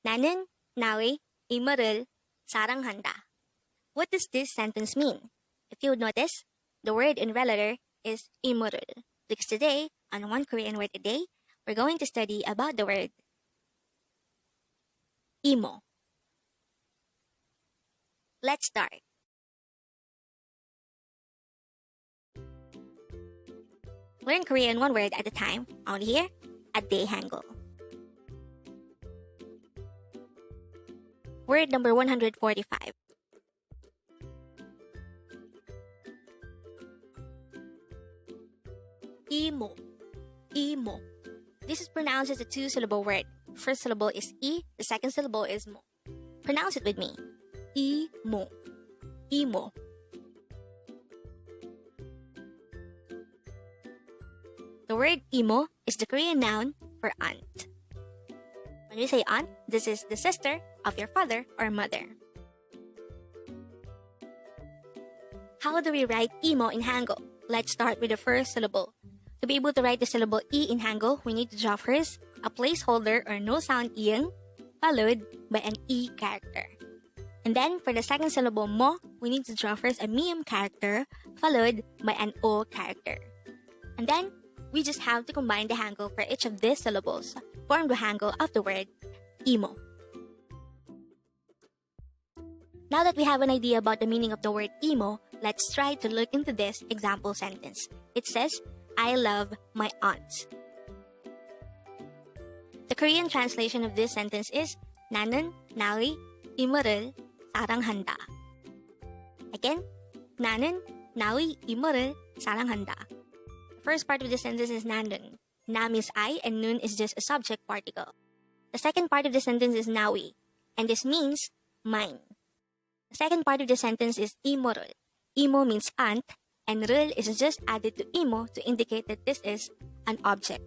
나는 나의 임무를 사랑한다. What does this sentence mean? If you would notice, the word in red letter is 임무를. Because today, on One Korean Word a Day, we're going to study about the word IMO. Let's start. Learn Korean one word at a time, only here at Dae-Hangul. Word number 145. IMO. IMO. This is pronounced as a two-syllable word. First syllable is I, the second syllable is mo. Pronounce it with me. IMO. IMO. The word imo is the Korean noun for aunt. When we say aunt, this is the sister of your father or mother. How do we write imo in Hangul? Let's start with the first syllable. To be able to write the syllable I in Hangul, we need to draw first a placeholder or no sound iyang, followed by an I character. And then for the second syllable mo, we need to draw first a miyam character, followed by an o character. And then we just have to combine the Hangul for each of these syllables, form the Hangul of the word imo. Now that we have an idea about the meaning of the word imo, let's try to look into this example sentence. It says, I love my aunt. The Korean translation of this sentence is 나는 나의 이모를 사랑한다. Again, 나는 나의 이모를 사랑한다. The first part of the sentence is 나는. Na means I and nun is just a subject particle. The second part of the sentence is 나의, and this means mine. The second part of the sentence is 이모를. Imo means aunt, and 를 is just added to imo to indicate that this is an object.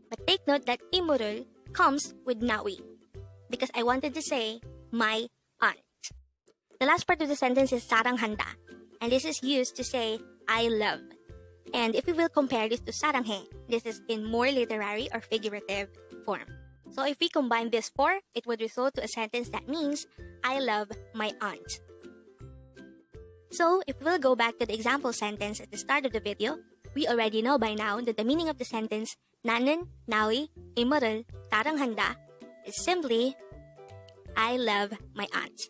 But take note that 이모를 comes with 나의, because I wanted to say my aunt. The last part of the sentence is 사랑한다, and this is used to say I love. And if we will compare this to 사랑해, this is in more literary or figurative form. So if we combine these four, it would result to a sentence that means I love my aunt. So if we'll go back to the example sentence at the start of the video, we already know by now that the meaning of the sentence 나는 나의 이모를 사랑한다 is simply I love my aunt.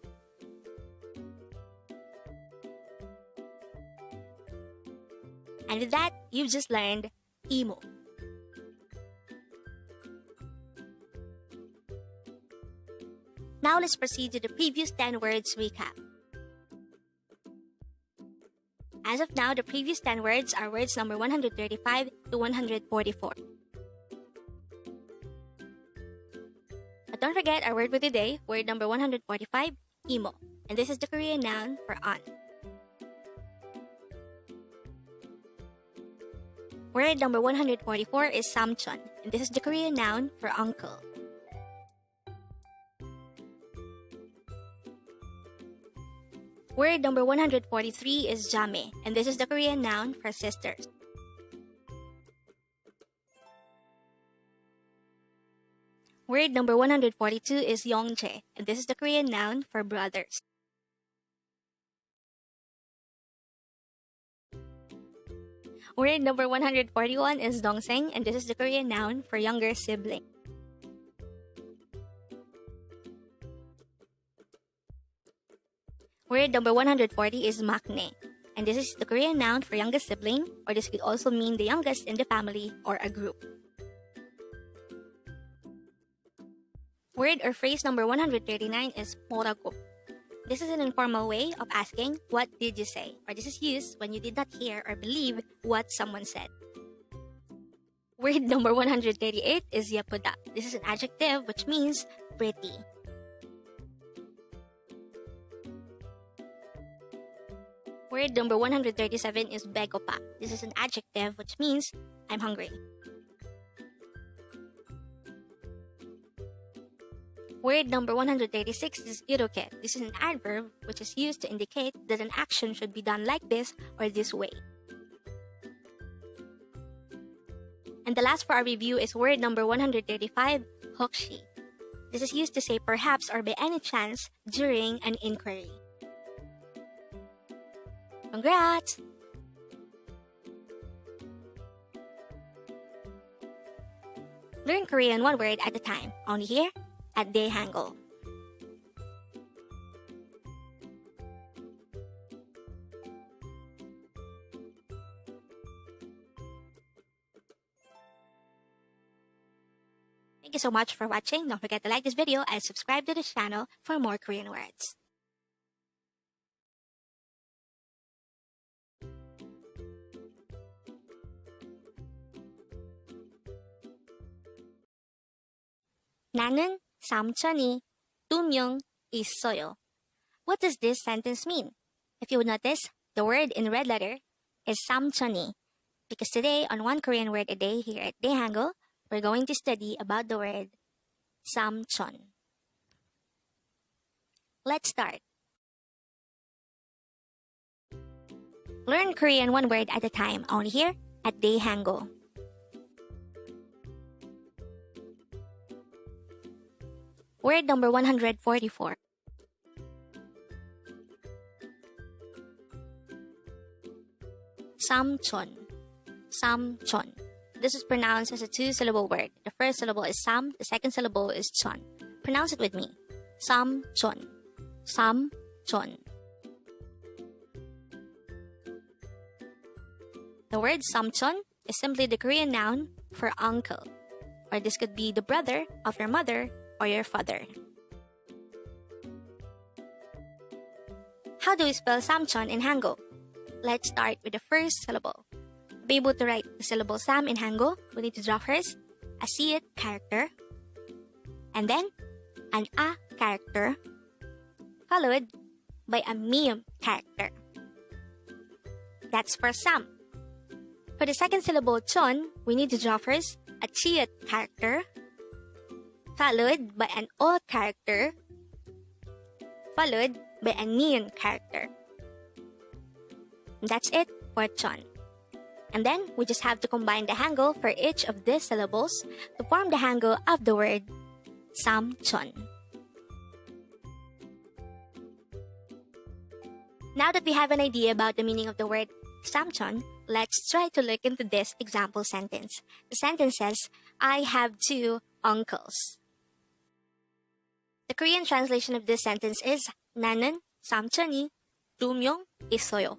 And with that, you've just learned imo. Now let's proceed to the previous 10 words recap. As of now, the previous 10 words are words number 135 to 144. But don't forget our word for today, word number 145, imo. And this is the Korean noun for aunt. Word number 144 is samchon, and this is the Korean noun for uncle. Word number 143 is jame, and this is the Korean noun for sisters. Word number 142 is yongche, and this is the Korean noun for brothers. Word number 141 is dongseng, and this is the Korean noun for younger sibling. Word number 140 is maknae, and this is the Korean noun for youngest sibling, or this could also mean the youngest in the family or a group. Word or phrase number 139 is 뭐라고. This is an informal way of asking, what did you say? Or this is used when you did not hear or believe what someone said. Word number 138 is 예쁘다. This is an adjective which means pretty. Word number 137 is 배고파. This is an adjective which means I'm hungry. Word number 136 is 이렇게. This is an adverb which is used to indicate that an action should be done like this or this way. And the last for our review is word number 135, 혹시. This is used to say perhaps or by any chance during an inquiry. Congrats! Learn Korean one word at a time, only here at Dae-Hangul. Thank you so much for watching. Don't forget to like this video and subscribe to this channel for more Korean words. 나는 삼촌이 2명 있어요. What does this sentence mean? If you would notice, the word in red letter is 삼촌이. Because today, on One Korean Word a Day here at Dae-Hangul, we're going to study about the word samchon. Let's start. Learn Korean one word at a time, only here at Dae-Hangul. Word number 144. Samchon. Samchon. This is pronounced as a two-syllable word. The first syllable is sam, the second syllable is chon. Pronounce it with me. Samchon. Samchon. The word samchon is simply the Korean noun for uncle, or this could be the brother of your mother or your father. How do we spell samchon in Hangul? Let's start with the first syllable. To be able to write the syllable sam in Hangul, we need to draw first a siyet character, and then an a character, followed by a miyum character. That's for sam. For the second syllable chon, we need to draw first a chiyet character, followed by an o character, followed by a niyun character. That's it for chon. And then we just have to combine the hangul for each of these syllables to form the hangul of the word samchon. Now that we have an idea about the meaning of the word samchon, let's try to look into this example sentence. The sentence says, I have 2 uncles. The Korean translation of this sentence is 나는 삼촌이 2명 있어요.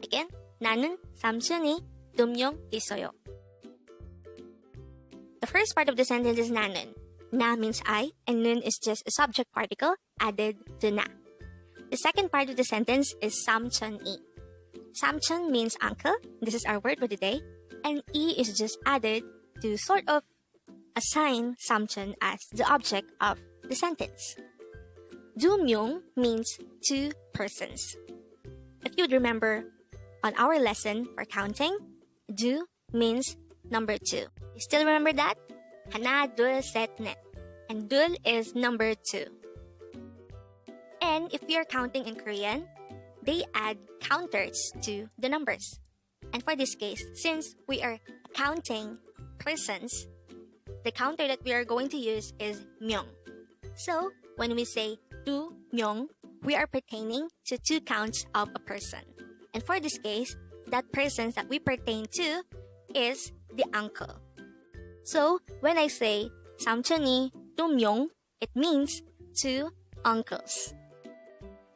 Again, 나는 삼촌이 2명 있어요. The first part of the sentence is 나는. Na means I, and nun is just a subject particle added to na. The second part of the sentence is 삼촌이. Samchon means uncle. This is our word for today. And E is just added to sort of assign samchon as the object of the sentence. 2명 means 2 persons. If you'd remember on our lesson for counting, 2 means number 2. You still remember that? 하나, 둘, 셋, 넷. And 둘 is number 2. And if we are counting in Korean, they add counters to the numbers. And for this case, since we are counting persons, the counter that we are going to use is myong. So, when we say 2명, we are pertaining to 2 counts of a person. And for this case, that person that we pertain to is the uncle. So, when I say 삼촌이 2명, it means 2 uncles.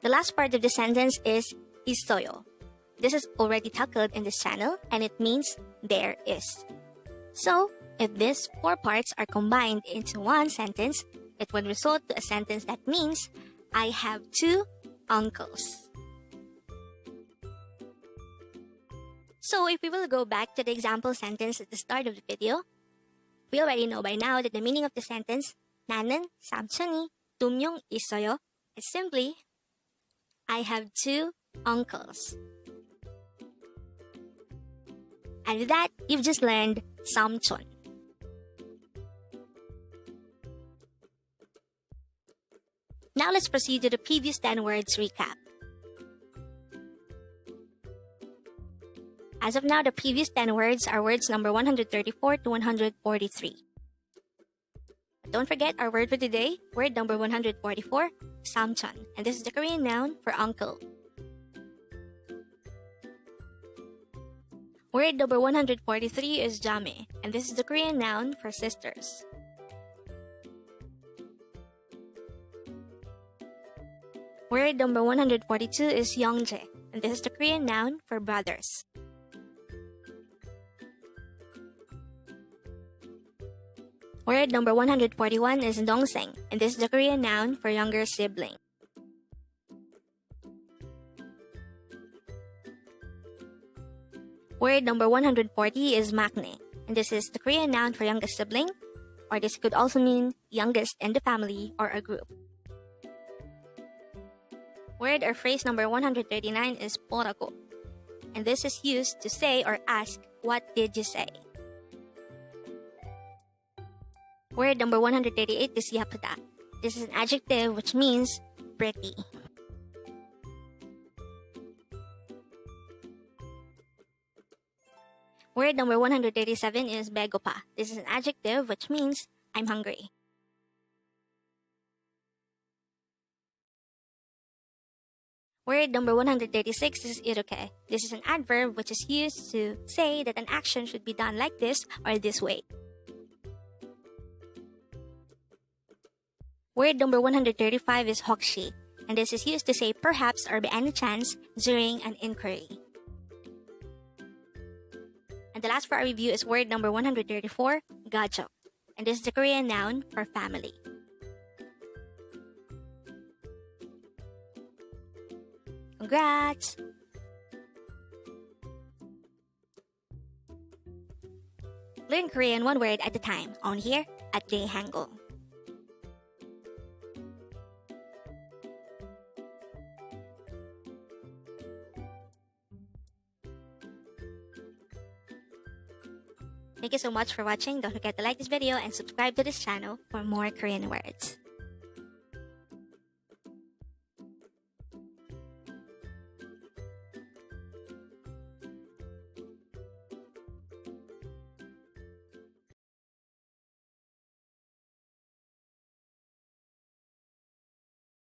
The last part of the sentence is 있어요. This is already tackled in this channel, and it means there is. So, if these 4 parts are combined into one sentence, it would result to a sentence that means I have 2 uncles. So, if we will go back to the example sentence at the start of the video, we already know by now that the meaning of the sentence 나는 삼촌이 2명 있어요 is simply I have 2 uncles. And with that, you've just learned samchon. Now let's proceed to the previous 10 words recap. As of now, the previous 10 words are words number 134 to 143. don't forget our word for today, word number 144, samchon. And this is the Korean noun for uncle. Word number 143 is jame. And this is the Korean noun for sisters. Word number 142 is youngjae. And this is the Korean noun for brothers. Word number 141 is dongseng, and this is the Korean noun for younger sibling. Word number 140 is maknae, and this is the Korean noun for youngest sibling, or this could also mean youngest in the family or a group. Word or phrase number 139 is porago, and this is used to say or ask, what did you say? Word number 138 is yapuda. This is an adjective which means pretty. Word number 137 is begopa. This is an adjective which means I'm hungry. Word number 136 is iruke. This is an adverb which is used to say that an action should be done like this or this way. Word number 135 is hokshi, and this is used to say perhaps or by any chance during an inquiry. And the last for our review is word number 134, gajok, and this is the Korean noun for family. Congrats! Learn Korean one word at a time, on here at Dae-Hangul. Thank you so much for watching. Don't forget to like this video and subscribe to this channel for more Korean words.